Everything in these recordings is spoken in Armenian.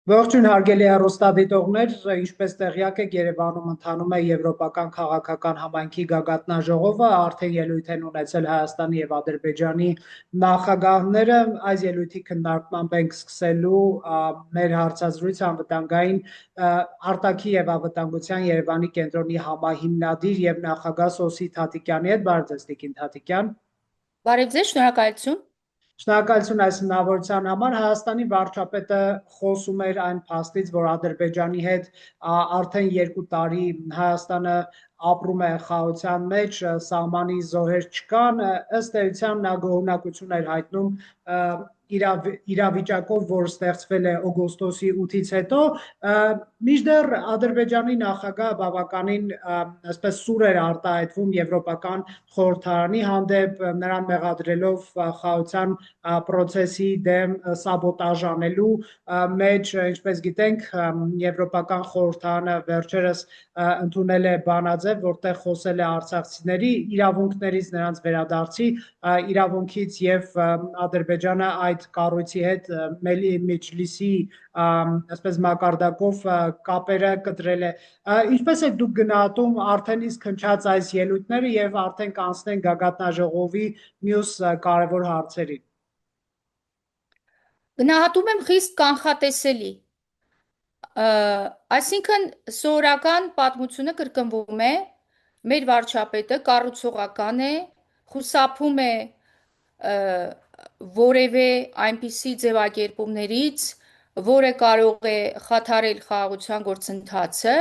Ողջույն հարգելի հեռուստադիտողներ, ինչպես տեղյակ եք, Երևանում ընթանում է Եվրոպական քաղաքական համայնքի գագաթնաժողովը, արդեն ելույթ են ունեցել Հայաստանի եւ Ադրբեջանի նախագահները, այս ելույթի քննարկմամբ ենք սկսելու մեր հարցազրույցը անվտանգային արտաքին եւ անվտանգության Երևանի կենտրոնի համահիմնադիր եւ նախագահ Սոսի Թաթիկյանի հետ, բարև ձեզ Տիկին Թաթիկյան։ Բարև ձեզ, շնորհակալություն։ Շնորհակալություն այս հնարավորության համար։ Հայաստանի վարչապետը խոսում էր այն փաստից, որ Ադրբեջանի հետ արդեն 2 տարի Հայաստանը ապրում է խաղաղության մեջ, սահմանի զոհեր չկան, ըստ էության նա գոհունակություն էր հայտնում իրավիճակով, որ ստեղծվել է օգոստոսի 8-ից հետո, մինչդեռ Ադրբեջանի նախագահը բավականին այսպես սուր էր արտահայտվում Եվրոպական խորհրդարանի հանդեպ, նրան մեղադրելով խաղաղության պրոցեսի դեմ սաբոտաժ անելու մեջ, ինչպես գիտենք, Եվրոպական խորհրդարանը վերջերս ընդունել է բանաձև, որտեղ խոսել է արցախցիների իրավունքներից, նրանց վերադարձի իրավունքից եւ Ադրբեջանը այդ կառույցի հետ Մեջլիսի այսպես մակարդակով կապերը կտրել է։ Ինչպես եք դուք գնահատում արդեն իսկ հնչած այս ելույթները եւ արդեն կանցնենք գագաթնաժողովի մյուս կարևոր հարցերին։ Գնահատում եմ խիստ կանխատեսելի։ Այսինքն սովորական պատմությունը կրկնվում է, մեր վարչապետը կառուցողական է, խուսափում է որևէ այնպիսի ձևակերպումներից, որը կարող է խաթարել խաղաղության գործընթացը,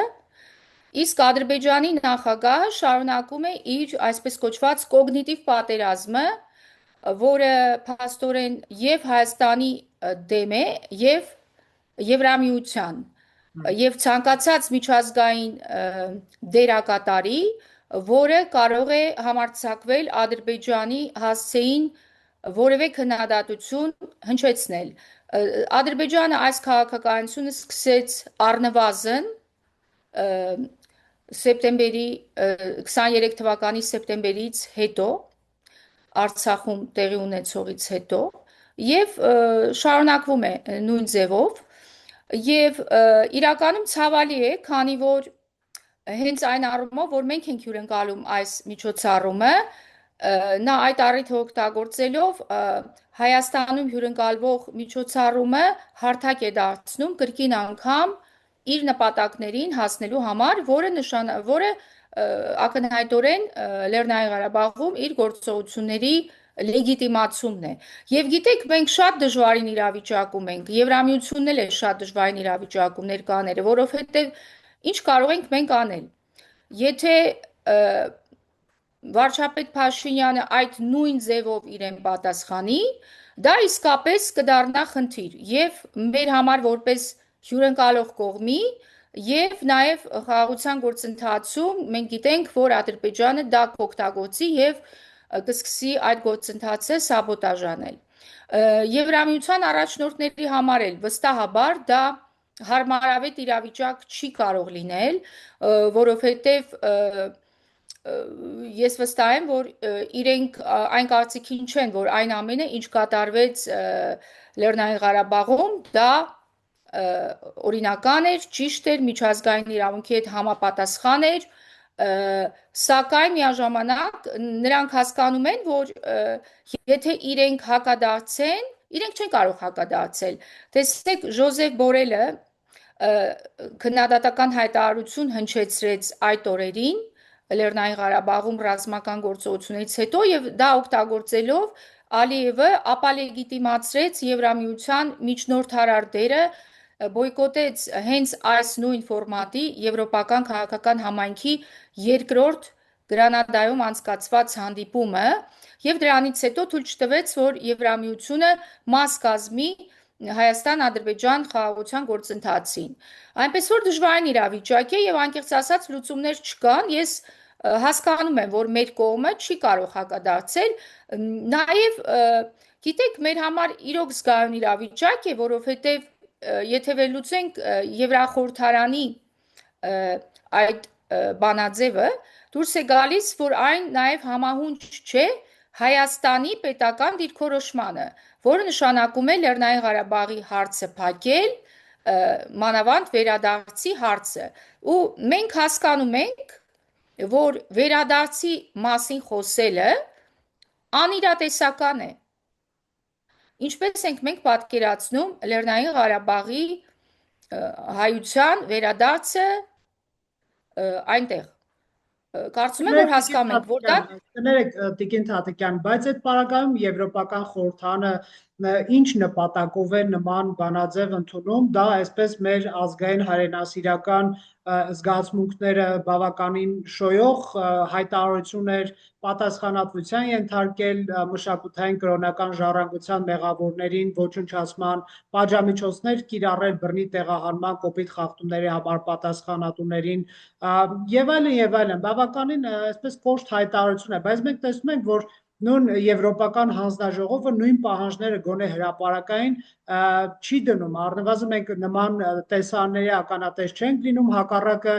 իսկ Ադրբեջանի նախագահը շարունակում է իր այսպես կոչված կոգնիտիվ պատերազմը, որը փաստորեն եւ Հայաստանի դեմ է եւ Եվրամիության եւ ցանկացած միջազգային դերակատարի, որը կարող է համարձակվել Ադրբեջանի հասցեին որևէ քննադատություն հնչեցնել։ Ադրբեջանը այս քաղաքականությունը սկսեց առնվազն սեպտեմբերի 23 թվականի սեպտեմբերից հետո, Արցախում տեղի ունեցողից հետո, եւ շարունակվում է նույն ձևով, եւ իրականում ցավալի է, քանի որ հենց այն առումով, որ մենք ենք հյուրընկալում այս միջոցառումը, նա այդ առիթը օգտագործելով Հայաստանում հյուրընկալվող միջոցառումը հարթակ է դարձնում կրկին անգամ իր նպատակներին հասնելու համար, որը ակնհայտորեն Լեռնային Ղարաբաղում իր գործողությունների լեգիտիմացումն է։ Եվ գիտեք, մենք շատ դժվարին իրավիճակում ենք, Եվրամիությունն էլ է շատ դժվարին իրավիճակում ներկաները, որովհետև ինչ կարող ենք մենք անել։ Եթե վարչապետ Փաշինյանը այդ նույն ձևով իրեն պատասխանի, դա իսկապես կդառնա խնդիր եւ մեր համար որպես հյուրընկալող կողմի եւ նաեւ խաղաղության գործընթացում մենք գիտենք, որ Ադրբեջանը դա կօգտագործի եւ կսկսի այդ գործընթացը սաբոտաժ անել։ Եվրամիության առաջնորդների համար էլ վստահաբար դա հարմարավետ իրավիճակ չի կարող լինել, որովհետեւ ես վստահ եմ, որ իրենք այն կարծիքին չեն, որ այն ամենը, ինչ կատարվեց Լեռնային Ղարաբաղում, դա օրինական էր, ճիշտ էր, միջազգային իրավունքի հետ համապատասխան էր, սակայն միաժամանակ նրանք հասկանում են, որ եթե իրենք հակադարձեն, իրենք չեն կարող հակադարձել։ Տեսեք, Ժոզեֆ Բորելը քննադատական հայտարարություն հնչեցրեց այդ օրերին Լեռնային Ղարաբաղում ռազմական գործողությունից հետո եւ դա օգտագործելով Ալիևը ապալեգիտիմացրեց Եվրամիության միջնորդարար դերը, բոյկոտեց հենց այս նույն ֆորմատի Եվրոպական քաղաքական համայնքի երկրորդ Գրանադայում անցկացված հանդիպումը եւ դրանից հետո թույլ չտվեց, որ Եվրամիությունը մաս կազմի Հայաստան-Ադրբեջան խաղաղության գործընթացին։ Այնպես որ դժվարին իրավիճակ է եւ անկեղծ ասած լուծումներ չկան, ես հասկանում եմ, որ մեր կողմը չի կարող հակադարձել, նաեւ գիտեք, մեր համար իրոք զգայուն իրավիճակ է, որովհետեւ եթե վերլուծենք Եվրախորհրդարանի այդ բանաձևը, դուրս է գալիս, որ այն նաեւ համահունչ չէ Հայաստանի պետական դիրքորոշմանը, որը նշանակում է Լեռնային Ղարաբաղի հարցը փակել, մանավանդ վերադարձի հարցը։ Ու մենք հասկանում ենք, որ վերադարձի մասին խոսելը անիրատեսական է։ Ինչպես ենք մենք պատկերացնում Լեռնային Ղարաբաղի հայության վերադարձը այնտեղ։ Կարծում եմ, որ հասկանում ենք, որ դա Կներեք Տիկին Թաթիկյան, բայց այդ պարագայում Եվրոպական խորհրդանը ինչ նպատակով է նման բանաձև ընդունում, դա այսպես մեր ազգային հայրենասիրական զգացմունքները բավականին շոյող հայտարարություն էր, պատասխանատվության ենթարկել մշակութային կրոնական ժառանգության մեղավորներին ոչնչացման, պատժամիջոցներ կիրառել բռնի տեղահանման կոպիտ խախտումների համար պատասխանատուներին եւ այլն, բավականին այսպես կոշտ հայտարարություն է, բայց մենք տեսնում ենք, որ նույն Եվրոպական հանձնաժողովը նույն պահանջները գոնե հրապարակային չի դնում, առնվազն մենք նման տեսարանների ականատես չենք լինում, հակառակը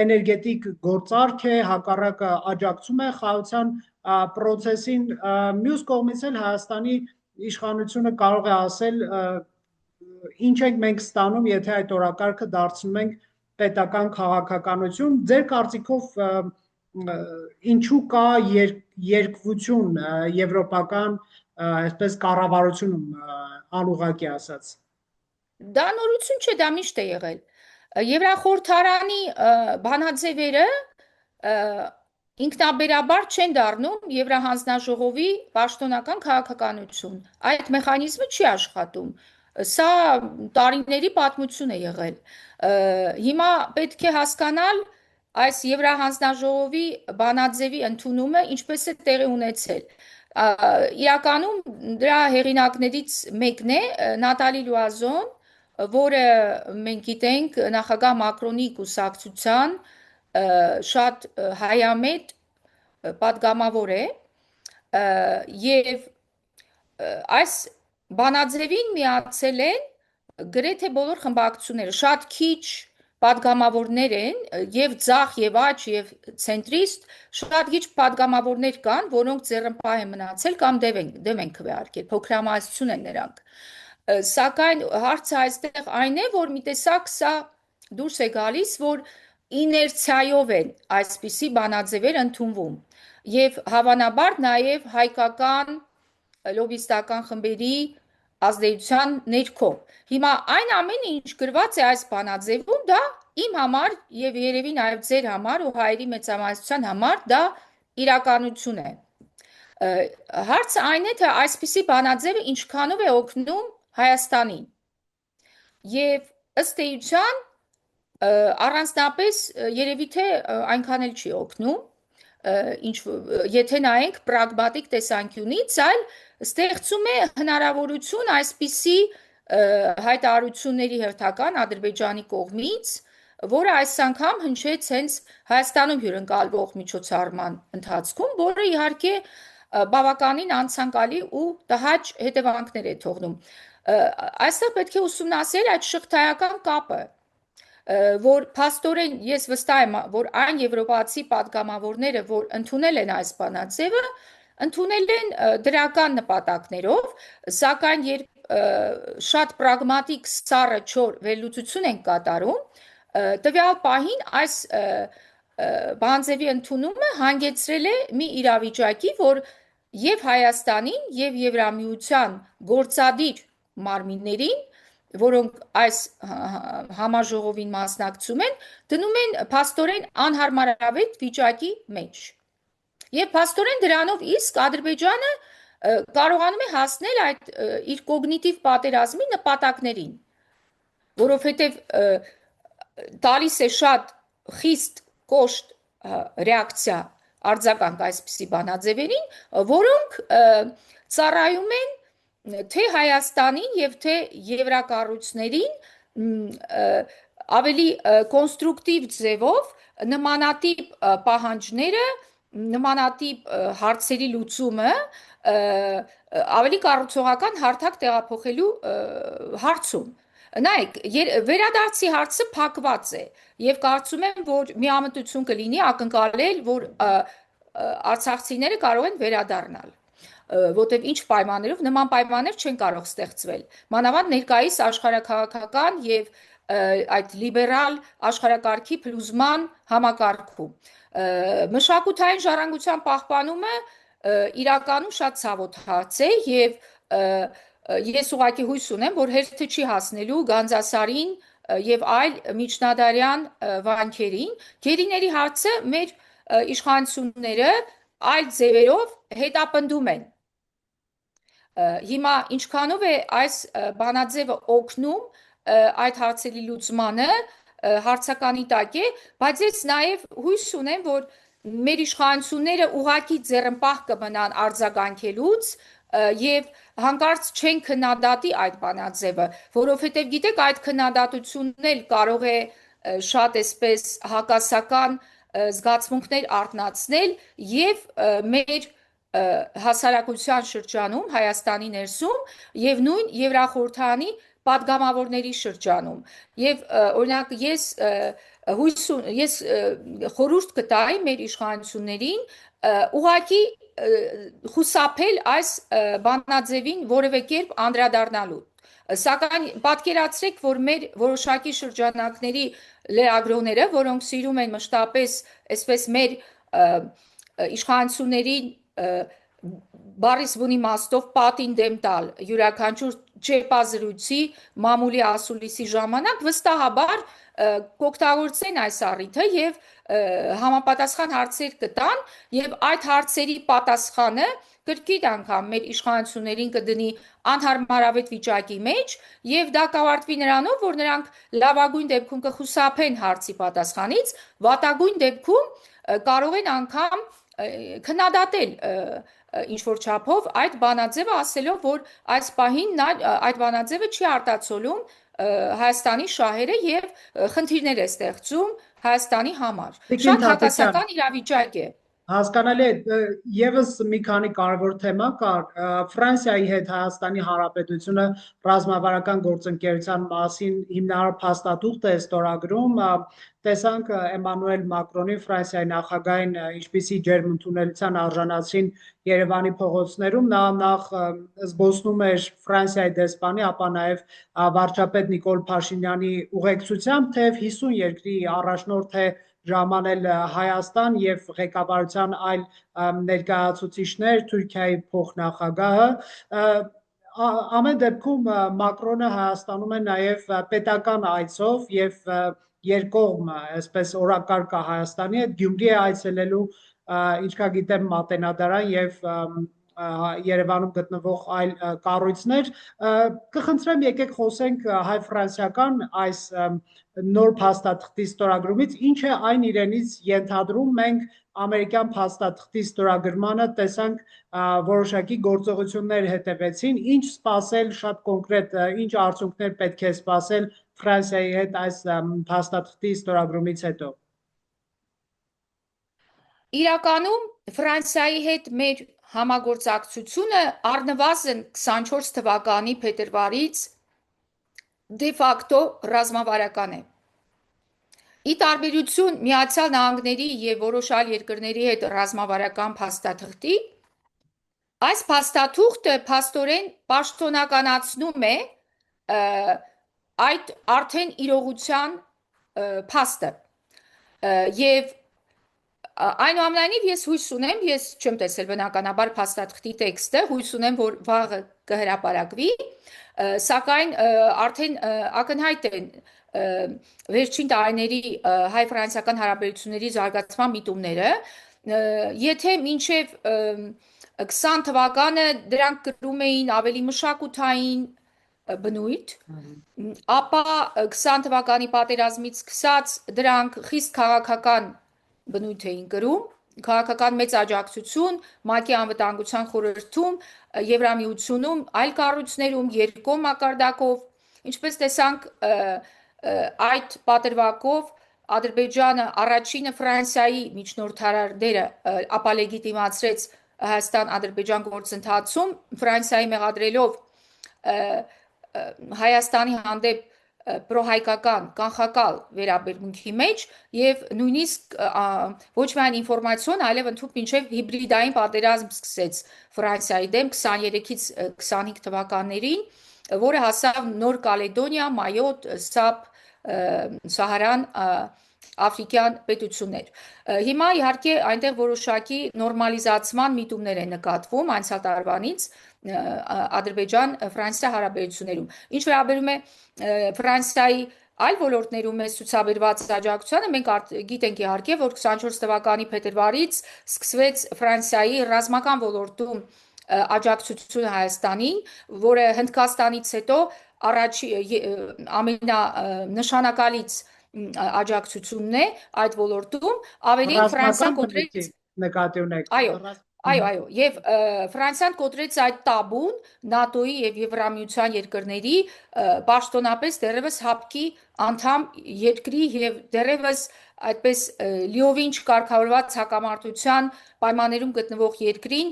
էներգետիկ գործարք է, հակառակը աջակցում է խաղաղության պրոցեսին, մյուս կողմից էլ Հայաստանի իշխանությունը կարող է ասել ինչ ենք մենք ստանում, եթե այդ օրակարգը դարձնում ենք պետական քաղաքականություն, ձեր կարծիքով ինչու կա երկվություն եվրոպական այսպես կառավարությունում անուղղակի ասած։ Դա նորություն չէ, դա միշտ է եղել։ Եվրախորհրդարանի բանաձևերը ինքնաբերաբար չեն դառնում Եվրահանձնաժողովի պաշտոնական քաղաքականություն։ Այդ մեխանիզմը չի աշխատում։ Սա տարիների պատմություն է եղել։ Հիմա պետք է հասկանալ այս Եվրահանձնաժողովի բանաձևի ընդունումը ինչպես է տեղի ունեցել։ Իրականում դրա հեղինակներից մեկն է Նատալի Լուազոն, որը մենք գիտենք նախագահ Մակրոնի կուսակցության շատ հայամետ պատգամավոր է եւ այս բանաձևին միացել են գրեթե բոլոր խմբակցությունները, շատ քիչ պատգամավորներ են եւ ձախ եւ աջ եւ ցենտրիստ, շատ քիչ պատգամավորներ կան, որոնք ձեռնպահ են մնացել կամ դեմ են քվեարկել, փոքրամասնություն են նրանք։ Սակայն հարցը այստեղ այն է, որ մի տեսակ սա դուրս է գալիս, որ իներցիայով են այսպիսի բանաձևեր ընդունվում եւ հավանաբար նաեւ հայկական լոբիստական խմբերի ազդեցության ներքո։ Հիմա այն ամենը, ինչ գրված է այս բանաձևում, դա իմ համար եւ երևի նաեւ ձեր համար ու հայերի մեծամասնության համար դա իրականություն է։ Հարցը այն է, թե այսպիսի բանաձևը ինչքանով է օգնում Հայաստանին։ Եվ ըստ էության առանձնապես երևի թե այնքան էլ չի օգնում, եթե նայենք պրագմատիկ տեսանկյունից, այլ ստեղծում է հնարավորություն այսպիսի հայտարարությունների հերթական Ադրբեջանի կողմից, որը այս անգամ հնչեց հենց Հայաստանում հյուրընկալվող միջոցառման ընթացքում, որը իհարկե բավականին անցանկալի ու տհաճ հետևանքներ է թողնում։ Այստեղ պետք է ուսումնասիրել այդ շղթայական կապը, որ փաստորեն ես վստահ եմ, որ այն եվրոպացի պատգամավորները, որ ընդունել են այս բանաձևը, ընդունել են դրական նպատակներով, սակայն երբ շատ պրագմատիկ սառը չոր վերլուծություն են կատարում, տվյալ պահին այս բանաձևի ընդունումը հանգեցրել է մի իրավիճակի, որ եւ Հայաստանին եւ Եվրամիության գործադիր մարմիններին, որոնք այս համաժողովին մասնակցում են, դնում են փաստորեն անհարմարավետ վիճակի մեջ։ Եվ փաստորեն դրանով իսկ Ադրբեջանը կարողանում է հասնել այդ իր կոգնիտիվ պատերազմի նպատակներին, որովհետև տալիս է շատ խիստ կոշտ ռեակցիա արձագանք այսպիսի բանաձևերին, որոնք ծառայում են թե Հայաստանին եւ թե եվրակառույցներին ավելի կոնստրուկտիվ ձևով նմանատիպ պահանջները, նմանատիպ հարցերի լուծումը ավելի կառուցողական հարթակ տեղափոխելու հարցում։ Նայեք, վերադարձի հարցը փակված է եւ կարծում եմ, որ միամտություն կլինի ակնկալել, որ արցախցիները կարող են վերադառնալ։ որտեղ ինչ պայմաններով նման պայմաններ չեն կարող ստեղծվել։ Մանավանդ ներկայիս աշխարհաքաղաքական եւ այդ լիբերալ աշխարհակարգի փլուզման համակարգում։ Մշակութային ժառանգության պահպանումը իրականում շատ ցավոտ հարց է եւ ես ուղղակի հույս ունեմ, որ հերթը չի հասնելու Գանձասարին եւ այլ միջնադարյան վանքերին։ Գերիների հարցը մեր իշխանությունները այլ ձևերով հետապնդում են։ Հիմա ինչքանով է այս բանաձևը օգնում այդ հարցերի լուծմանը, հարցականի տակ է, բայց ես նաև հույս ունեմ, որ մեր իշխանությունները ուղղակի ձեռնպահ կմնան արձագանքելուց եւ հանկարծ չեն քննադատի այդ բանաձևը, որովհետեւ գիտեք, այդ քննադատությունն էլ կարող է շատ այսպես հակասական զգացմունքներ արթնացնել եւ մեր հասարակության շրջանում, Հայաստանի ներսում եւ նույն Եվրախորհրդանի պատգամավորների շրջանում։ Եվ օրինակ ես խորհուրդ կտայի մեր իշխանություններին ուղղակի խուսափել այս բանաձևին որևէ կերպ անդրադառնալու։ Սակայն պատկերացրեք, որ մեր որոշակի շրջանակների լրագրողները, որոնք սիրում են մշտապես այսպես մեր իշխանություններին բառիս բուն իմաստով պատին դեմ տալ յուրաքանչյուր ճեպազրույցի մամուլի ասուլիսի ժամանակ, վստահաբար կօգտագործեն այս առիթը եւ համապատասխան հարցեր կտան եւ այդ հարցերի պատասխանը կրկին անգամ մեր իշխանություններին կդնի անհարմարավետ վիճակի մեջ եւ դա կավարտվի նրանով, որ նրանք լավագույն դեպքում կխուսափեն հարցի պատասխանից, վատագույն դեպքում կարող են անգամ քննադատել ինչ որ չափով այդ բանաձևը, ասելով, որ այս պահին այդ բանաձևը չի արտացոլում Հայաստանի շահերը եւ խնդիրներ է ստեղծում Հայաստանի համար։ Շատ հակասական իրավիճակ է։ Հասկանալի է, եւս մի քանի կարևոր թեմա կար։ Ֆրանսիայի հետ Հայաստանի Հանրապետությունը ռազմավարական գործընկերության մասին հիմնարար փաստաթուղթ է ստորագրում։ Տեսանք Էմանուել Մակրոնի, Ֆրանսիայի նախագահին, ինչպիսի ջերմընդունելության արժանացրին Երևանի փողոցներում, նա նախ զբոսնում էր Ֆրանսիայի դեսպանի, ապա նաև վարչապետ Նիկոլ Փաշինյանի ուղեկցությամբ, թեև 50 երկրի առաջնորդ է ժամանել Հայաստան եւ ղեկավարության այլ ներկայացուցիչներ, Թուրքիայի փոխնախագահը, ամեն դեպքում Մակրոնը Հայաստանում է նաև պետական այցով եւ երկկողմ այսպես օրակարգ է Հայաստանի հետ, Գյումրի է այցելելու, ինչքան գիտեմ, Մատենադարան եւ Երևանում գտնվող այլ կառույցներ, կխնդրեմ եկեք խոսենք հայ-ֆրանսիական այս նոր փաստաթղթի ստորագրումից, ինչ է այն իրենից ենթադրում, մենք ամերիկյան փաստաթղթի ստորագրմանը տեսանք որոշակի գործողություններ հետևեցին, ինչ սպասել շատ կոնկրետ, ինչ արդյունքներ պետք է սպասել Ֆրանսիայի հետ այս փաստաթղթի ստորագրումից հետո։ Իրականում Ֆրանսիայի հետ մեր համագործակցությունը առնվազն 24 թվականի փետրվարից դե ֆակտո ռազմավարական է։ Ի տարբերություն Միացյալ Նահանգների եւ որոշ այլ երկրների հետ ռազմավարական փաստաթղթի, այս փաստաթուղթը փաստորեն պաշտոնականացնում է այդ արդեն իրողության փաստը եւ այնուամենայնիվ ես հույս ունեմ, ես չեմ տեսել բնականաբար փաստաթղթի տեքստը, հույս ունեմ, որ վաղը կհրապարակվի, սակայն արդեն ակնհայտ են վերջին տարիների հայ-ֆրանսիական հարաբերությունների զարգացման միտումները, եթե մինչև 20 թվականը դրանք կրում էին ավելի մշակութային բնույթ, ապա 20 թվականի պատերազմից սկսած դրանք խիստ քաղաքական բնույթ էին կրում, քաղաքական մեծ աջակցություն ՄԱԿ-ի անվտանգության խորհրդում, Եվրամիությունում, այլ կառույցներում, երկկողմ մակարդակով, ինչպես տեսանք այդ պատրվակով Ադրբեջանը առաջինը Ֆրանսիայի միջնորդարարները ապալեգիտիմացրեց Հայաստան-Ադրբեջան գործընթացում, Ֆրանսիայի մեղադրելով Հայաստանի հանդեպ պրոհայկական կանխակալ վերաբերմունքի մեջ եւ նույնիսկ ոչ միայն ինֆորմացիոն, այլև ընդհանուր մինչեւ հիբրիդային պատերազմ սկսեց Ֆրանսիայի դեմ 23-ից 25 թվականներին, որը հասավ Նոր Կալեդոնիա, Մայոտ, Սապ, Սահարան աֆրիկյան պետություններ։ Հիմա իհարկե այնտեղ որոշակի նորմալիզացման միտումներ են նկատվում անցյալ տարվանից Ադրբեջան-Ֆրանսիա հարաբերություններում։ Ինչ վերաբերում է Ֆրանսիայի այլ ոլորտներում մեզ ցուցաբերված աջակցությանը, մենք գիտենք իհարկե, որ 24 թվականի փետրվարից սկսվեց Ֆրանսիայի ռազմական ոլորտում աջակցությունը Հայաստանին, որը Հնդկաստանից հետո ամենանշանակալից աջակցությունն է այդ ոլորտում, ավելին Ֆրանսիան կոտրեց նկատի ունեք։ Այո, եւ Ֆրանսիան կոտրեց այդ տաբուն ՆԱՏՕ-ի եւ Եվրամիության երկրների պաշտոնապես դեռևս ՀԱՊԿ-ի անդամ երկրի եւ դեռևս այդպես լիովին չկարգավորված հակամարտության պայմաններում գտնվող երկրին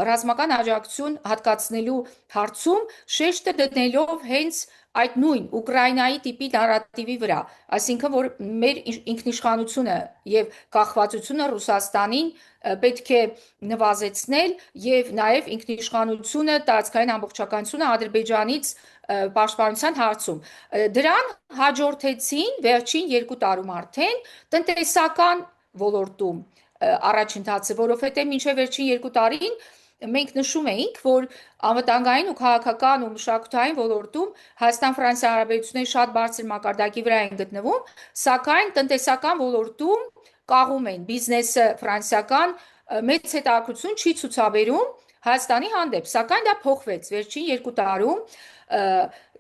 ռազմական աջակցություն հատկացնելու հարցում շեշտը դնելով հենց այդ նույն Ուկրաինայի տիպի նարատիվի վրա, այսինքն որ մեր ինքնիշխանությունը եւ կախվածությունը Ռուսաստանին պետք է նվազեցնել եւ նաեւ ինքնիշխանությունը, տարածքային ամբողջականությունը Ադրբեջանից պաշտպանության հարցում։ Դրան հաջորդեցին վերջին 2 տարում արդեն տնտեսական ոլորտում առաջընթացը, որովհետեւ մինչեւ վերջին 2 տարին մենք նշում էինք, որ անվտանգային ու քաղաքական ու մշակութային ոլորտում Հայաստան-Ֆրանսիա հարաբերությունները շատ բարձր մակարդակի վրա են գտնվում, սակայն տնտեսական ոլորտում կաղում են բիզնեսը ֆրանսիական մեծ հետաքրքրություն չի ցուցաբերում Հայաստանի հանդեպ, սակայն դա փոխվեց վերջին 2 տարում,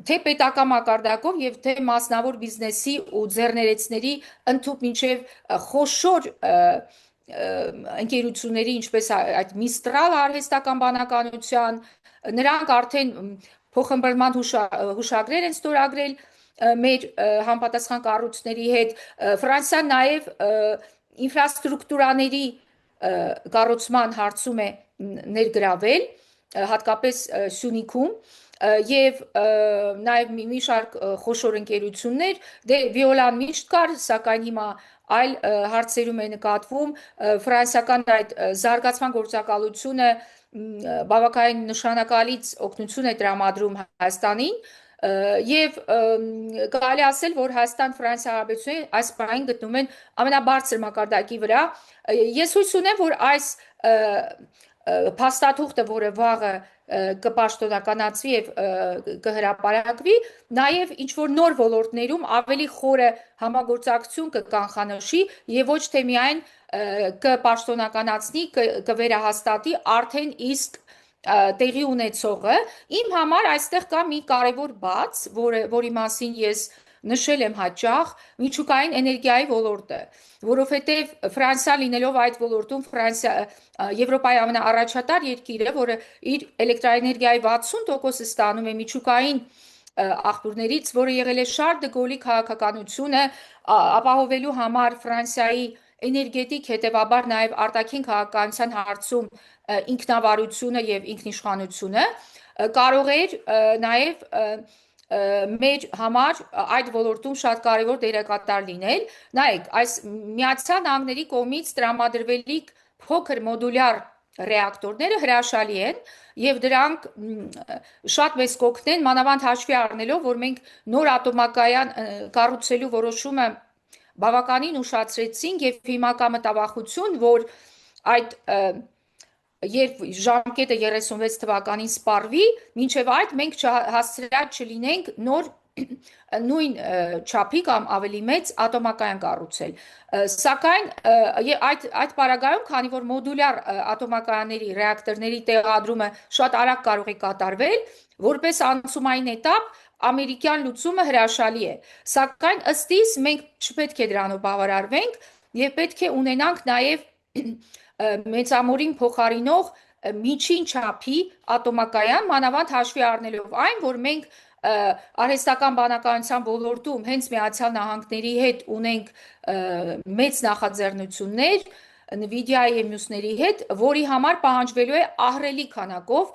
թե պետական մակարդակով եւ թե մասնավոր բիզնեսի ու ձեռներեցների ընդհանուր մինչեւ խոշոր ընկերությունների, ինչպես այդ Միստրալ արհեստական բանականության, նրանք արդեն փոխըմբռնման հուշագրեր են ստորագրել մեր համապատասխան կառույցների հետ։ Ֆրանսիան նաև ինֆրաստրուկտուրաների կառուցման հարցում է ներգրավել, հատկապես Սյունիքում, եւ նաեւ մի շարք խոշոր ընկերություններ, դե Վիոլան միշտ կար, սակայն հիմա այլ հարցերում է նկատվում ֆրանսիական այդ զարգացման գործակալությունը բավականին նշանակալից օգնություն է տրամադրում Հայաստանին եւ կարելի ասել, որ Հայաստան-Ֆրանսիա հարաբերությունները այս բանին գտնվում են ամենաբարձր մակարդակի վրա։ Ես հույս ունեմ, որ այս փաստաթուղթը, որը վաղը կպաշտոնականացվի եւ կհրապարակվի, նաեւ ինչ որ նոր ոլորտներում ավելի խորը համագործակցություն կկանխանշի եւ ոչ թե միայն կպաշտոնականացնի, կվերահաստատի արդեն իսկ տեղի ունեցողը։ Իմ համար այստեղ կա մի կարևոր բաց, որի մասին ես նշել եմ հաճախ, միջուկային էներգիայի ոլորտը, որովհետև Ֆրանսիա լինելով այդ ոլորտում Եվրոպայի ամենաառաջատար երկիրը, որը իր էլեկտրաէներգիայի 60%-ը ստանում է միջուկային աղբյուրներից, որը եղել է Շարլ դը Գոլի քաղաքականությունը ապահովելու համար Ֆրանսիայի էներգետիկ, հետևաբար նաև արտաքին քաղաքականության հարցում ինքնավարությունը եւ ինքնիշխանությունը, կարող էր նաև մեր համար այդ ոլորտում շատ կարևոր դերակատար լինել։ Նայեք, այս Միացյալ Նահանգների կողմից տրամադրվելիք փոքր մոդուլյար ռեակտորները հրաշալի են եւ դրանք շատ մեծ կօգնեն, մանավանդ հաշվի առնելով, որ մենք նոր ատոմակայան կառուցելու որոշումը բավականին ուշացրեցինք եւ հիմա կա մտավախություն, որ այդ երբ ժամկետը 36 թվականին սպառվի, մինչև այդ մենք հասցրած չլինենք նոր նույն չափի կամ ավելի մեծ ատոմակայան կառուցել։ Սակայն այդ պարագայում, քանի որ մոդուլյար ատոմակայանների ռեակտորների տեղադրումը շատ արագ կարող է կատարվել, որպես անցումային էտապ ամերիկյան լուծումը հրաշալի է։ Սակայն ըստ իս մենք չպետք է դրանով բավարարվենք եւ պետք է ունենանք նաեւ մեծամորին փոխարինող միջին չափի ատոմակայան, մանավանդ հաշվի առնելով այն, որ մենք արհեստական բանականության ոլորտում հենց Միացյալ Նահանգների հետ ունենք մեծ նախաձեռնություններ Nvidia-ի եւ մյուսների հետ, որի համար պահանջվելու է ահռելի քանակով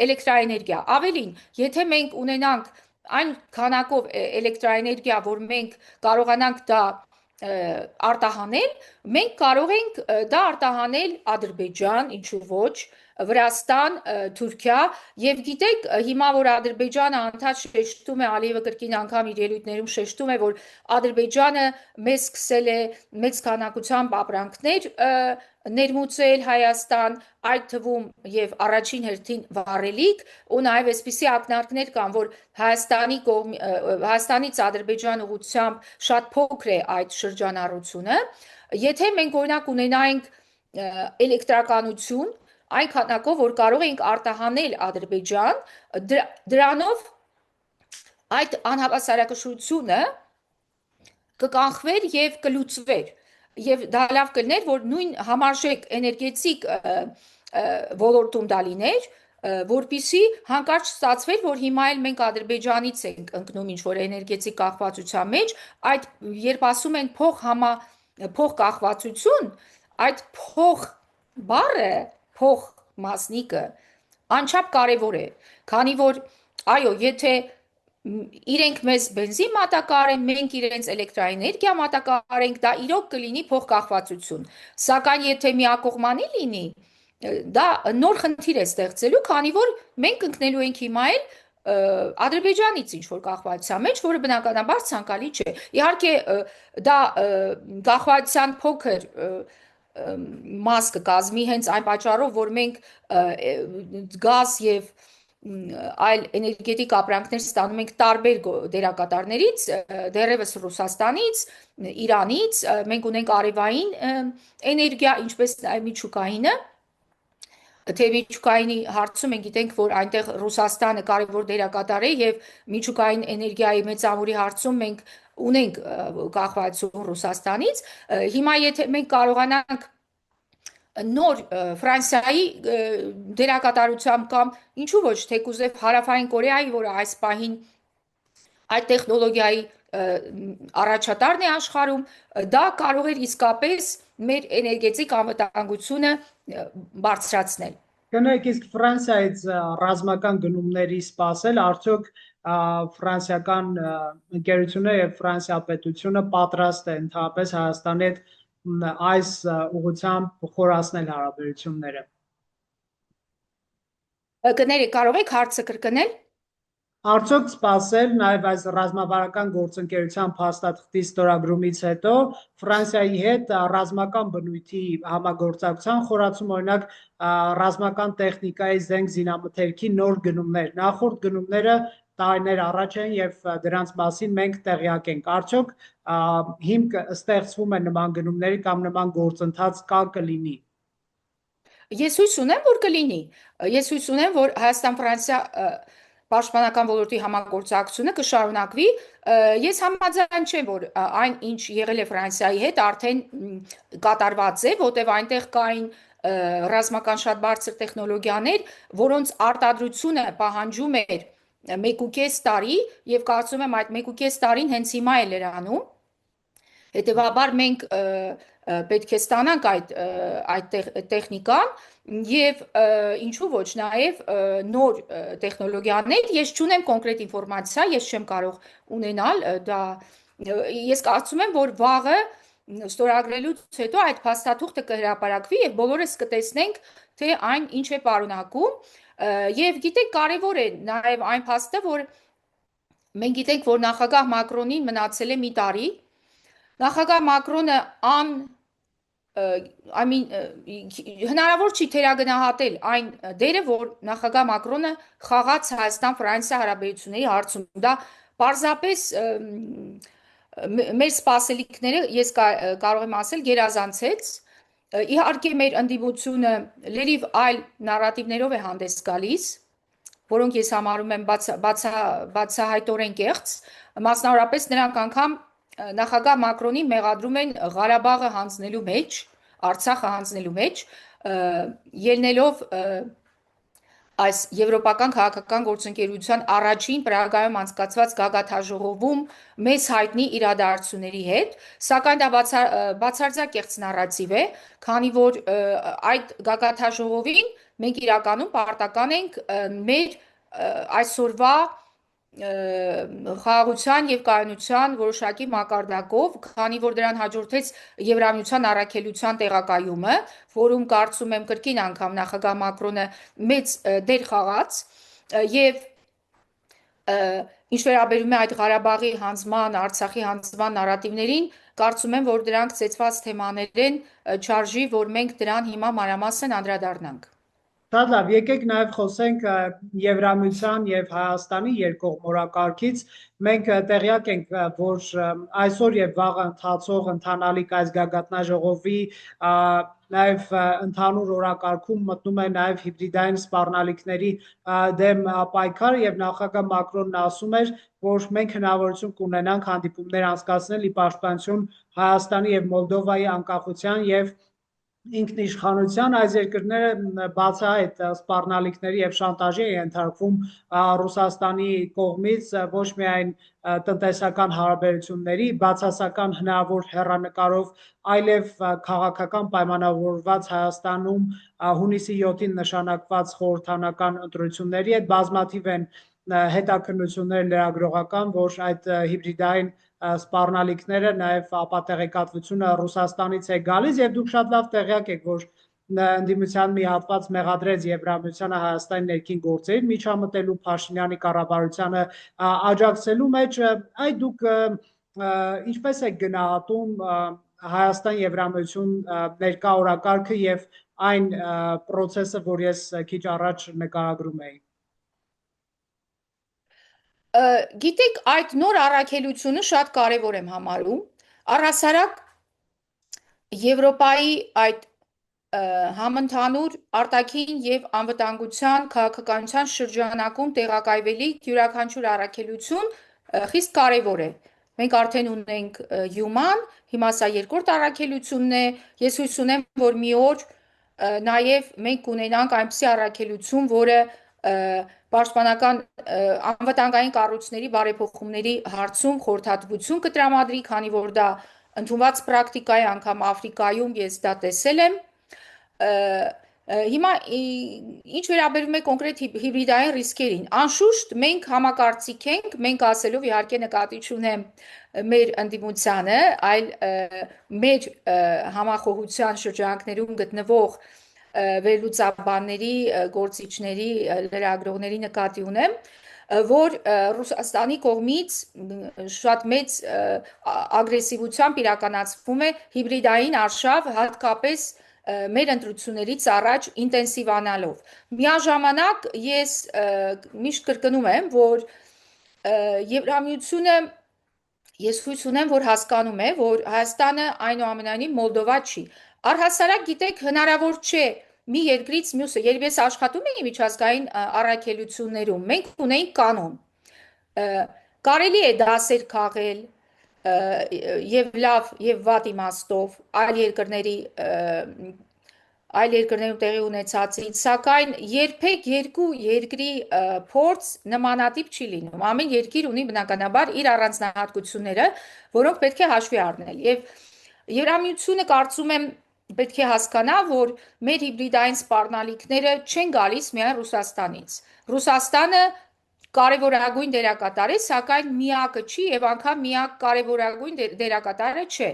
էլեկտրաէներգիա։ Ավելին, եթե մենք ունենանք այն քանակով էլեկտրաէներգիա, որ մենք կարողանանք դա արտահանել, մենք կարող ենք դա արտահանել Ադրբեջան, ինչու ոչ, Վրաստան, Թուրքիա, եւ գիտեք, հիմա որ Ադրբեջանը անդադ շեշտում է, Ալիևը կրկին անգամ իր ելույթներում շեշտում է, որ Ադրբեջանը մեզ սկսել է մեծ քանակությամբ ապրանքներ ներմուծել Հայաստան, այդ թվում եւ առաջին հերթին վառելիք, ու նաեւ այսպիսի ակնարկներ կան, որ Հայաստանից Ադրբեջան ուղղությամբ շատ փոքր է այդ շրջանառությունը, եթե մենք օրինակ ունենայինք էլեկտրականություն, այն քանակով, որ կարող ենք արտահանել Ադրբեջան, դրանով այդ անհավասարակշռությունը կկանխվեր եւ կլուծվեր, եւ դա լավ կլներ, որ նույն համարժեք էներգետիկ ոլորտում դա լիներ, որպիսի հանկարծ ստացվեր, որ հիմա էլ մենք Ադրբեջանից ենք ընկնում ինչ-որ էներգետիկ կախվածության մեջ, այդ երբ ասում են փող կախվածություն, այդ փող բառը, փող մասնիկը անչափ կարևոր է, քանի որ այո, եթե իրենք մեզ բենզին մատակարեն, մենք իրենց էլեկտրաէներգիա մատակարենք, դա իրոք կլինի փոխկախվածություն, սակայն եթե միակողմանի լինի, դա նոր խնդիր է ստեղծելու, քանի որ մենք ընկնելու ենք հիմա էլ Ադրբեջանից ինչ-որ կախվածության մեջ, որը բնականաբար ցանկալի չէ։ Իհարկե դա կախվածության փոքր մաս կկազմի հենց այն պատճառով, որ մենք գազ եւ այլ էներգետիկ ապրանքներ ստանում ենք տարբեր դերակատարներից, դեռևս Ռուսաստանից, Իրանից, մենք ունենք արևային էներգիա, ինչպես նաև միջուկայինը, թե միջուկայինի հարցում մենք գիտենք, որ այնտեղ Ռուսաստանը կարևոր դերակատար է եւ միջուկային էներգիայի մեծամուրի հարցում մենք ունենք կախվածություն Ռուսաստանից, հիմա եթե մենք կարողանանք նոր Ֆրանսիայի դերակատարությամբ կամ ինչու ոչ թեկուզև Հարավային Կորեայի, որը այս պահին այդ տեխնոլոգիայի առաջատարն է աշխարհում, դա կարող էր իսկապես մեր էներգետիկ անվտանգությունը բարձրացնել։ Կնեք, իսկ Ֆրանսիայից ռազմական գնումների սպասել, արդյոք ֆրանսիական ընկերությունը եւ Ֆրանսիա պետությունը պատրաստ է ընդհանրապես Հայաստանի հետ այս ուղղությամբ խորացնել հարաբերությունները։ Կներեք, կարող եք հարցը կրկնել։ Արդյոք սպասել նաև այս ռազմավարական գործընկերության փաստաթղթի ստորագրումից հետո Ֆրանսիայի հետ ռազմական բնույթի համագործակցության խորացում, օրինակ ռազմական տեխնիկայի զենք զինամթերքի նոր գնումներ, նախորդ գնումները տարիներ առաջ են եւ դրանց մասին մենք տեղյակ ենք։ Արդյոք հիմք ստեղծվում է նման գնումների կամ նման գործընթաց կլինի։ Ես հույս ունեմ, որ կլինի։ Ես հույս ունեմ, որ Հայաստան-Ֆրանսիա պաշտպանական ոլորտի համագործակցությունը կշարունակվի։ Ես համաձայն չեմ, որ այն ինչ եղել է Ֆրանսիայի հետ արդեն կատարված է, որտեղ այնտեղ կային ռազմական շատ բարձր տեխնոլոգիաներ, որոնց արտադրությունը պահանջում էր 1.5 տարի եւ կարծում եմ այդ 1.5 տարին հենց հիմա է լրանում։ Հետևաբար մենք պետք է ստանանք այդ տեխնիկան եւ ինչու ոչ նաեւ նոր տեխնոլոգիաներ, ես չունեմ կոնկրետ ինֆորմացիա, ես չեմ կարող ունենալ դա, ես կարծում եմ, որ վաղը ստորագրելուց հետո այդ փաստաթուղթը կհրապարակվի եւ բոլորս կտեսնենք, թե այն ինչ է պարունակում եւ գիտեք կարեւոր է նաեւ այն փաստը, որ մենք գիտենք, որ նախագահ Մակրոնին մնացել է մի տարի, նախագահ Մակրոնը հնարավոր չի թերագնահատել այն դերը, որ նախագահ Մակրոնը խաղաց Հայաստան-Ֆրանսիա հարաբերությունների հարցում, դա պարզապես մեր սպասելիքները, ես կարող եմ ասել, գերազանցեց, իհարկե մեր ընդդիմությունը լրիվ այլ նարատիվներով է հանդես գալիս, որոնք ես համարում եմ բացահայտորեն կեղծ, մասնավորապես նրանք անգամ նախագահ Մակրոնին մեղադրում են Ղարաբաղը հանձնելու մեջ, Արցախը հանձնելու մեջ, ելնելով այս եվրոպական քաղաքական գործընկերության առաջին Պրագայում անցկացված գագաթաժողովում մեզ հայտնի իրադարձությունների հետ, սակայն դա բացարձակ կեղծ նարատիվ է, քանի որ այդ գագաթաժողովին մենք իրականում պարտական ենք մեր այսօրվա խաղաղության եւ կայունության որոշակի մակարդակով, քանի որ դրան հաջորդեց Եվրամիության առաքելության տեղակայումը, որում կարծում եմ կրկին անգամ նախագահ Մակրոնը մեծ դեր խաղաց եւ ինչ վերաբերում է այդ Ղարաբաղի հանձնման, Արցախի հանձնման նարատիվներին, կարծում եմ, որ դրանք ծեծված թեմաներ են, չարժի, որ մենք դրան հիմա մանրամասն անդրադառնանք։ Շատ լավ, եկեք նաև խոսենք Եվրամիության եւ Հայաստանի երկկողմորակարգից։ Մենք տեղյակ ենք, որ այսօր եւ վաղ ընթացող ընթանալիք այս գագաթնաժողովի նաև ընդհանուր օրակարգում մտնում է նաև հիբրիդային սպառնալիքների դեմ պայքարը եւ նախագահ Մակրոնն ասում էր, որ մենք հնարավորություն կունենանք հանդիպումներ անցկացնել ի պաշտպանություն Հայաստանի եւ Մոլդովայի անկախության եւ ինքնիշխանության այս երկրները բացահայտ սպառնալիքների եւ շանտաժի են ենթարկվում Ռուսաստանի կողմից ոչ միայն տնտեսական հարաբերությունների բացասական հնարավոր հեռանկարով, այլև քաղաքական պայմանավորված Հայաստանում հունիսի 7-ին նշանակված խորհրդանական ընտրությունների հետ բազմաթիվ են հետաքննություններ լրագրողական, որ այդ հիբրիդային սպառնալիքները նաև ապատեղեկատվությունը Ռուսաստանից է գալիս եւ դուք շատ լավ տեղյակ եք, որ ընդդիմության մի հատված մեղադրեց Եվրամիությանը Հայաստանի ներքին գործերին միջամտելու Փաշինյանի կառավարությանը աջակցելու մեջ, այդ դուք ինչպես եք գնահատում Հայաստան Եվրամիություն ներկա օրակարգը եւ այն process-ը, որ ես քիչ առաջ նկարագրում էի։ Գիտեք, այդ նոր առաքելությունը շատ կարևոր եմ համարում, առհասարակ Եվրոպայի այդ համընդհանուր արտաքին եւ անվտանգության քաղաքականության շրջանակում տեղակայվելիք յուրաքանչյուր առաքելություն խիստ կարևոր է։ Մենք արդեն ունենք Յուման, հիմա սա երկրորդ առաքելությունն է, ես հույս ունեմ, որ մի օր նաև մենք կունենանք այնպիսի առաքելություն, որը պաշտպանական անվտանգային կառույցների բարեփոխումների հարցում խորհրդատվություն կտրամադրի, քանի որ դա ընդունված պրակտիկա է անգամ Աֆրիկայում, ես դա տեսել եմ։ Հիմա ինչ վերաբերում է կոնկրետ հիբրիդային ռիսկերին, անշուշտ մենք համակարծիք ենք, մենք ասելով իհարկե նկատի չունեմ մեր ընդդիմությանը, այլ մեր համախոհության շրջանակներում գտնվող վերլուծաբանների, գործիչների, լրագրողների նկատի ունեմ, որ Ռուսաստանի կողմից շատ մեծ ագրեսիվությամբ իրականացվում է հիբրիդային արշավ, հատկապես մեր ընտրություններից առաջ ինտենսիվանալով։ Միաժամանակ ես միշտ կրկնում եմ, որ Եվրամիությունը ես հույս ունեմ, որ հասկանում է, որ Հայաստանը այնուամենայնիվ Մոլդովա չի։ Առհասարակ գիտեք, հնարավոր չէ մի երկրից մյուսը, երբ ես աշխատում էի միջազգային առաքելություններում, մենք ունեինք կանոն։ Կարելի է դասեր քաղել եւ լավ եւ վատ իմաստով այլ երկրներում տեղի ունեցածից, սակայն երբեք երկու երկրի փորձ նմանատիպ չի լինում։ Ամեն երկիր ունի բնականաբար իր առանձնահատկությունները, որոնք պետք է հաշվի առնել։ Եվ Եվրամիությունը կարծում եմ պետք է հասկանա, որ մեր հիբրիդային սպառնալիքները չեն գալիս միայն Ռուսաստանից։ Ռուսաստանը կարևորագույն դերակատար է, սակայն միակը չի եւ անգամ միակ կարևորագույն դերակատարը չէ։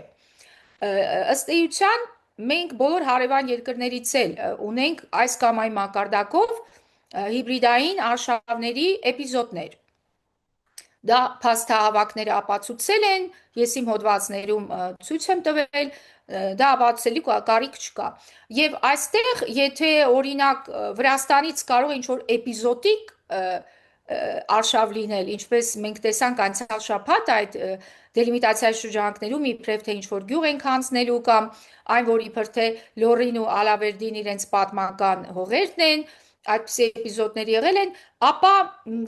Ըստ էության մենք բոլոր հարևան երկրներից էլ ունենք այս կամ այն մակարդակով հիբրիդային արշավների էպիզոդներ։ Դա փաստահավաքները ապացուցել են, ես իմ հոդվածներում ցույց եմ տվել, դա ապացուցելի կարիք չկա։ Եվ այստեղ, եթե օրինակ Վրաստանից կարող է ինչ-որ էպիզոդիկ արշավ լինել, ինչպես մենք տեսանք անցյալ շաբաթ այդ դելիմիտացիայի շրջանակներում իբրև թե ինչ-որ գյուղ ենք հանձնելու կամ այն, որ իբր թե Լորին ու Ալավերդին իրենց պատմական հողերն են, այդպիսի էպիզոդներ եղել են, ապա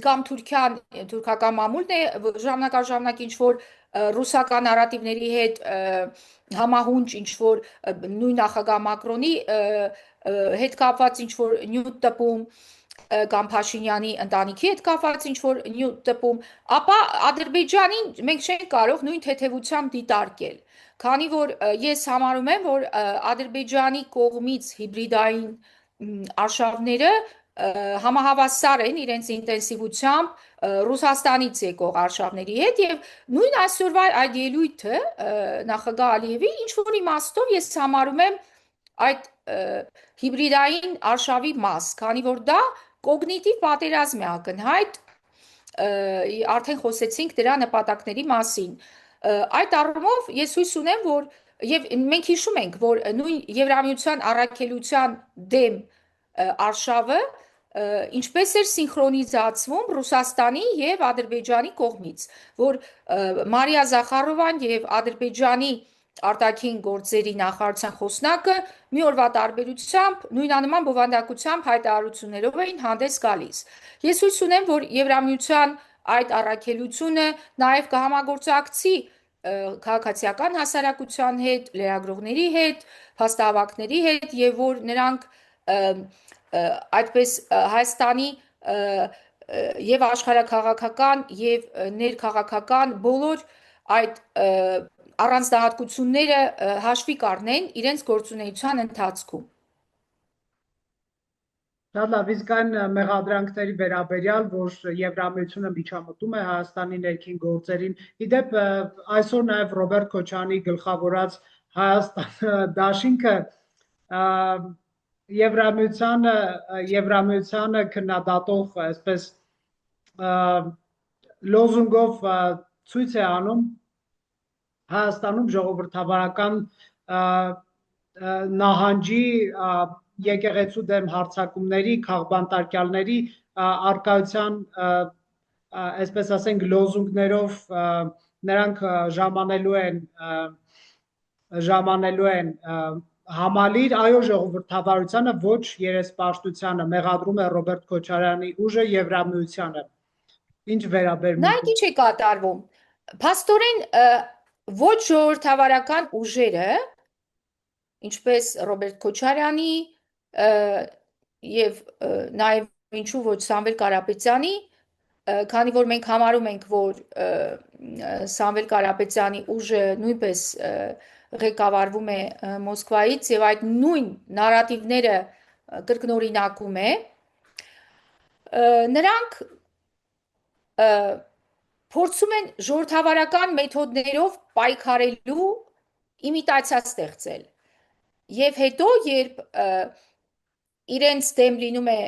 կամ թուրքական մամուլն է ժամանակ առ ժամանակ ինչ-որ ռուսական նարատիվների հետ համահունչ ինչ-որ նույն նախագահ Մակրոնի հետ կապված ինչ-որ նյութ տպում կամ Փաշինյանի ընտանիքի հետ կապված ինչ-որ նյութ տպում, ապա Ադրբեջանին մենք չենք կարող նույն թեթևությամբ դիտարկել, քանի որ ես համարում եմ, որ Ադրբեջանի կողմից հիբրիդային արշավները համահավասար են իրենց ինտենսիվությամբ Ռուսաստանից եկող արշավների հետ եւ նույն այսօրվա այդ ելույթը նախագահ Ալիևի ինչ որ իմաստով ես համարում եմ այդ հիբրիդային արշավի մաս, քանի որ դա կոգնիտիվ պատերազմ է ակնհայտ, արդեն խոսեցինք դրա նպատակների մասին։ Այդ առումով ես հույս ունեմ, որ եւ մենք հիշում ենք, որ նույն Եվրամիության առաքելության դեմ արշավը ինչպես էր սինխրոնիզացվում Ռուսաստանի եւ Ադրբեջանի կողմից, որ Մարիա Զախարովան եւ Ադրբեջանի արտաքին գործերի նախարարության խոսնակը մի օրվա տարբերությամբ նույնանման բովանդակությամբ հայտարարություններով էին հանդես գալիս։ Ես հույս ունեմ, որ Եվրամիության այդ առաքելությունը նաև կհամագործակցի քաղաքացիական հասարակության հետ, լրագրողների հետ, փաստահավաքների հետ եւ որ նրանք այդպես Հայաստանի եւ աշխարհաքաղաքական եւ ներքաղաքական բոլոր այդ առանձնահատկությունները հաշվի կառնեն իրենց գործունեության ընթացքում։ Շատ լավ, իսկ այն մեղադրանքների վերաբերյալ, որ Եվրամիությունը միջամտում է Հայաստանի ներքին գործերին, իդեպ այսօր նաև Ռոբերտ Քոչարյանի գլխավորած Հայաստան դաշինքը Եվրամիությանը քննադատող այսպես լոզունգով ցույց է անում Հայաստանում ժողովրդավարական նահանջի եկեղեցու դեմ հարձակումների, քաղբանտարկյալների արկայության, այսպես ասենք, լոզունգներով նրանք ժամանելու են համալիր, այո ժողովրդավարությանը, ոչ երեսպաշտությանը, մեղադրում է Ռոբերտ Քոչարյանի ուժը Եվրամիությանը։ Ինչ վերաբերում է։ Նա ինչ է կատարվում։ Փաստորեն ոչ ժողովրդավարական ուժերը, ինչպես Ռոբերտ Քոչարյանի եւ նաեւ ինչու ոչ Սամվել Կարապետյանի, քանի որ մենք համարում ենք, որ Սամվել Կարապետյանի ուժը նույնպես ղեկավարվում է Մոսկվայից եւ այդ նույն նարատիվները կրկնօրինակում է, նրանք փորձում են ժողովրդավարական մեթոդներով պայքարելու իմիտացիա ստեղծել։ Եվ հետո, երբ իրենց դեմ լինում է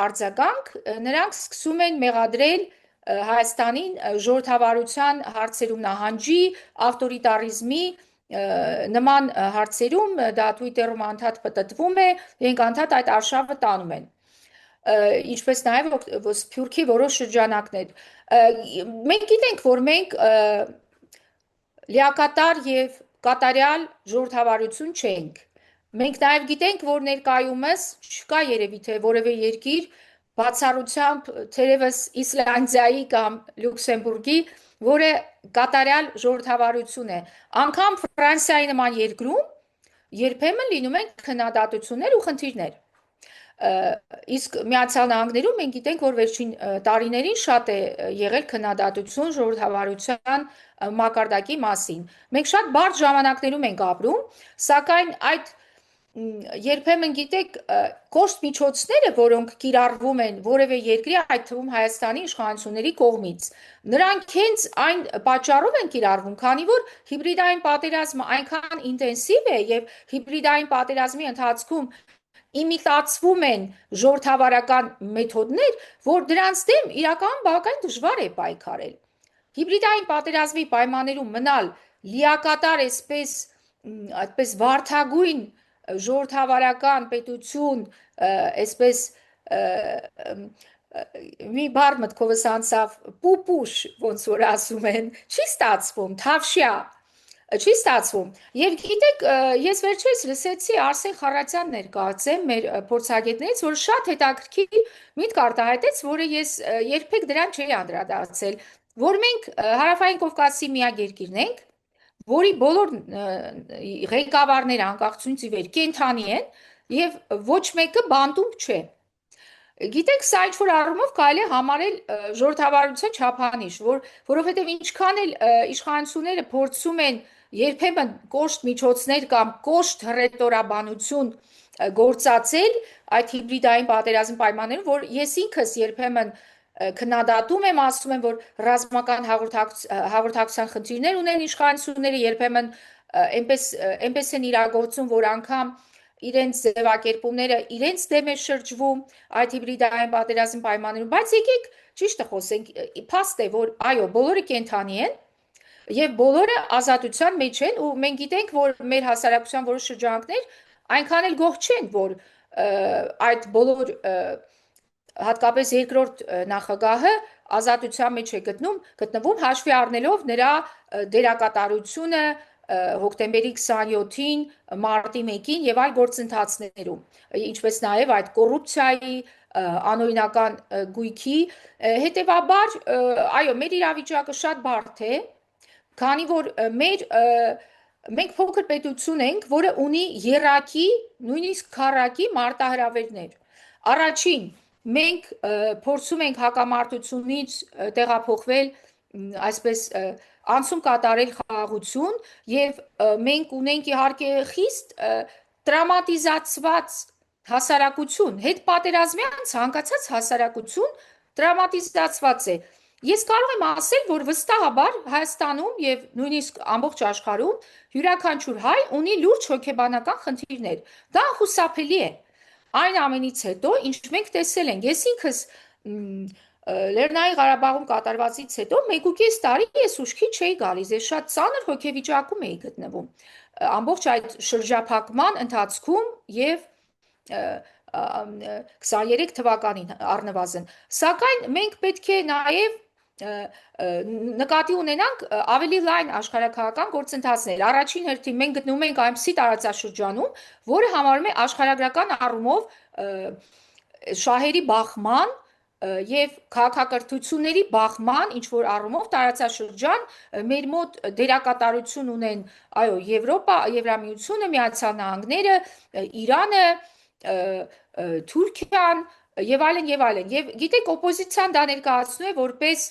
արձագանք, նրանք սկսում են մեղադրել Հայաստանին ժողովրդավարության հարցերում նահանջի, ավտորիտարիզմի նման հարցերում, դա Twitter-ում անդադ պտտվում է, իրենք անդադ այդ արշավը տանում են։ Ինչպես նաև Սփյուռքի որոշ շրջանակներ։ Մենք գիտենք, որ մենք լիակատար եւ կատարյալ ժողովրդավարություն չենք։ Մենք նաև գիտենք, որ ներկայումս չկա երևի թե որևէ երկիր բացառությամբ թերևս Իսլանդիայի կամ Լյուքսեմբուրգի, որը կատարյալ ժողովրդավարություն է։ Անկամ Ֆրանսիայի նման երկրում երբեմն լինում են քննադատություններ ու խնդիրներ։ Իսկ Միացյալ Նահանգներում մենք գիտենք, որ վերջին տարիներին շատ է եղել քննադատություն ժողովրդավարության մակարդակի մասին։ Մենք շատ բարդ ժամանակներում ենք ապրում, սակայն այդ երբեմն գիտեք կոշտ միջոցները, որոնք կիրառվում են որևէ երկրի, այդ թվում Հայաստանի իշխանությունների կողմից, նրանք հենց այն պատճառով են կիրառվում, քանի որ հիբրիդային պատերազմը այնքան ինտենսիվ է եւ հիբրիդային պատերազմի ընթացքում իմիտացվում են ժողովրդավարական մեթոդներ, որ դրանց դեմ իրականում բավական դժվար է պայքարել։ Հիբրիդային պատերազմի պայմաններում մնալ լիակատար այսպես վարդագույն ժողովրդավարական պետություն, այսպես մի բառ մտքովս անցավ, պուպուշ, ոնց որ ասում են, չի ստացվում, թավշյա, չի ստացվում։ Եվ գիտեք, ես վերջերս լսեցի Արսեն Խառատյան ներկայացեմ մեր փորձագետներից, որ շատ հետաքրքիր միտք արտահայտեց, որը ես երբեք դրան չէի անդրադարձել, որ մենք Հարավային Կովկասի միակ երկիրն ենք, որի բոլոր ղեկավարները անկախությունից ի վեր կենդանի են եւ ոչ մեկը բանտում չէ։ Գիտեք, սա ինչ որ առումով կարելի է համարել ժողովրդավարության չափանիշ, որովհետեւ ինչքան էլ իշխանությունները փորձում են երբեմն կոշտ միջոցներ կամ կոշտ հռետորաբանություն գործածել այդ հիբրիդային պատերազմի պայմաններում, որ ես ինքս երբեմն քննադատում եմ, ասում եմ, որ ռազմական հաղորդակցության խնդիրներ ունեն իշխանությունները, երբեմն այնպես են իրագործում, որ անգամ իրենց ձևակերպումները իրենց դեմ է շրջվում այդ հիբրիդային պատերազմի պայմաններում, բայց եկեք ճիշտը խոսենք, փաստ է, որ այո, բոլորը կենդանի են եւ բոլորը ազատության մեջ են ու մենք գիտենք, որ մեր հասարակության որոշ շրջաններ այնքան էլ գոհ չեն, որ այդ բոլոր հատկապես երկրորդ նախագահը ազատության մեջ է գտնվում հաշվի առնելով նրա դերակատարությունը հոկտեմբերի 27-ին, մարտի 1-ին եւ այլ գործընթացներում, ինչպես նաեւ այդ կոռուպցիայի անօրինական գույքի հետեւաբար, այո, մեր իրավիճակը շատ բարդ է, քանի որ մենք փոքր պետություն ենք, որը ունի եռակի, նույնիսկ քառակի մարտահրավերներ։ Առաջին, մենք փորձում ենք հակամարտությունից տեղափոխվել, այսպես անցում կատարել խաղաղություն եւ մենք ունենք իհարկե խիստ տրավմատիզացված հասարակություն, հետ պատերազմյան ցանկացած հասարակություն տրավմատիզացված է։ Ես կարող եմ ասել, որ վստահաբար Հայաստանում եւ նույնիսկ ամբողջ աշխարհում յուրաքանչյուր հայ ունի լուրջ հոգեբանական խնդիրներ։ Դա խուսափելի է։ Այն ամենից հետո, ինչ մենք տեսել ենք, ես ինքս Լեռնային Ղարաբաղում կատարվածից հետո 1.5 տարի ես ուշքի չէի գալիս, ես շատ ծանր հոգեվիճակում էի գտնվում։ Ամբողջ այդ շրջափակման ընթացքում եւ 23 թվականին առնվազն։ Սակայն մենք պետք է նաեւ նկատի ունենանք ավելի լայն աշխարհակահական գործընթացներ։ Առաջին հերթին մենք գտնվում ենք այնպիսի տարածաշրջանում, որը համարվում է աշխարհագրական առումով շահերի բախման եւ քաղաքակրթությունների բախման ինչ որ առումով տարածաշրջան մեր մոտ դերակատարություն ունեն այո Եվրոպա, Եվրամիությունը, Միացյալ Նահանգները, Իրանը, Թուրքիան եւ այլն եւ այլն։ Եվ գիտեք, օպոզիցիան դա ներկայացնում է որպես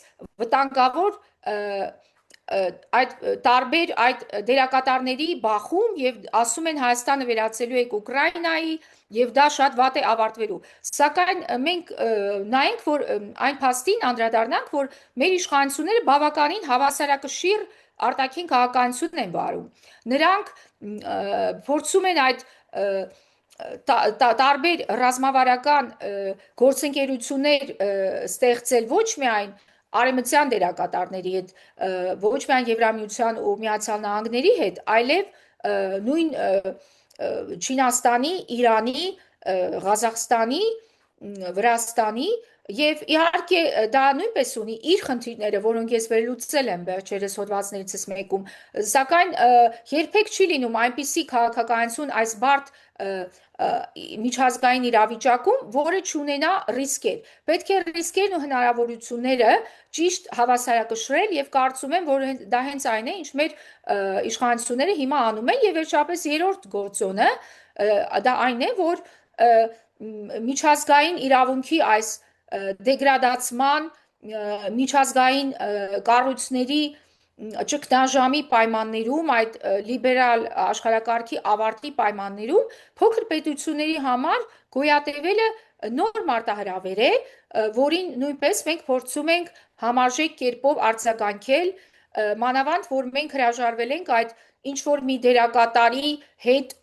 վտանգավոր այդ տարբեր այդ դերակատարների բախում եւ ասում են Հայաստանը վերածելու է Ուկրաինայի եւ դա շատ վատ է ավարտվելու։ Սակայն մենք նայենք, որ այն փաստին անդրադառնանք, որ մեր իշխանությունները բավականին հավասարակշիռ արտաքին քաղաքականություն են վարում։ Նրանք փորձում են այդ տարբեր ռազմավարական գործընկերություններ ստեղծել ոչ միայն արևմտյան դերակատարների հետ, ոչ միայն Եվրամիության ու Միացյալ Նահանգների հետ, այլև նույն Չինաստանի, Իրանի, Ղազախստանի, Վրաստանի եւ իհարկե դա նույնպես ունի իր խնդիրները, որոնք ես վերլուծել եմ վերջերս հոդվածներիցս մեկում, սակայն երբեք չի լինում այնպիսի քաղաքականություն այս բարդ միջազգային իրավիճակում, որը չունենա ռիսկեր։ Պետք է ռիսկերն ու հնարավորությունները ճիշտ հավասարակշռել եւ կարծում եմ, որ դա հենց այն է, ինչ մեր իշխանությունները հիմա անում են եւ վերջապես երրորդ գործոնը դա այն է, որ միջազգային իրավունքի այս դեգրադացման, միջազգային կառույցների ճգնաժամի պայմաններում, այդ լիբերալ աշխարհակարգի ավարտի պայմաններում փոքր պետությունների համար գոյատևելը նոր մարտահրավեր է, որին նույնպես մենք փորձում ենք համարժեք կերպով արձագանքել, մանավանդ որ մենք հրաժարվել ենք այդ ինչ որ մի դերակատարի հետ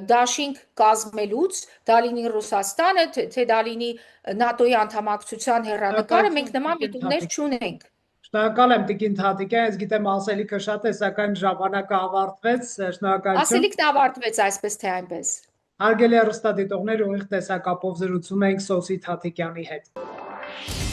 դաշինք կազմելուց, դա լինի Ռուսաստանը, թե դա լինի ՆԱՏՕ-ի անդամակցության հեռանկարը, մենք նման միտումներ չունենք։ Շնորհակալ եմ Տիկին Թաթիկյան, ես գիտեմ ասելիքը շատ է, սակայն ժամանակը ավարտվեց, շնորհակալություն։ Ասելիքն ավարտվեց այսպես թե այնպես։ Հարգելի հեռուստադիտողներ, ուղիղ տեսակապով զրուցում ենք Սոսի Թաթիկյանի հետ։